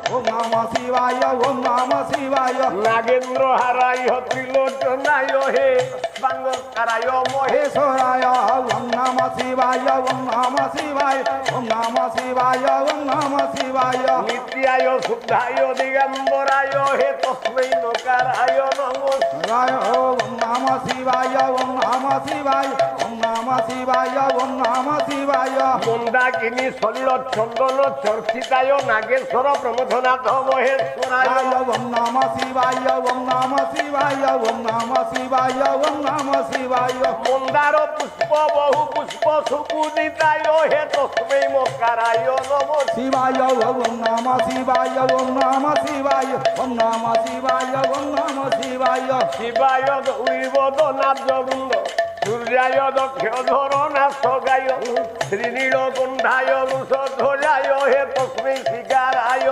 ওম নমঃ শিবায় ওম নমঃ শিবায় নাগেন্দ্র হারাই ত্রিলোচনায় হে বাঙ্গকারায় মহেশ্বরায় ওম নমঃ শিবায় ওম নমঃ শিবায় ওম নমঃ শিবায় ওম নমঃ শিবায় নিত্যায় শুদ্ধায় দিগম্বরায় হে তস্মৈ নকারায় নমঃ রায় ওম নমঃ শিবায় ওম নমঃ শিবায় ওম নমঃ শিবায় ওম নমঃ শিবায় মন্দাকিনী শল্য চন্দন চর্চিতায় নাগেশ্বর প্রমথনাথ মহেশ্বরায় ওম নমঃ শিবায় ওম নমঃ শিবায় ওম নমঃ শিবায় ওম নমঃ শিবায় মন্দার পুষ্প বহু পুষ্প সুপূজিতায় হে তস্মৈ মকারায় নমঃ শিবায় ওম নমঃ শিবায় ওম নমঃ শিবায় ওম নমঃ শিবায় ওম নমঃ শিবায় শিবায় দৈবদনাব্জবৃন্দ সূর্যায় দক্ষধর নাথগায় শ্রীনীলকণ্ঠায় বৃষধ্বজায় হে তস্মৈ শিকারায়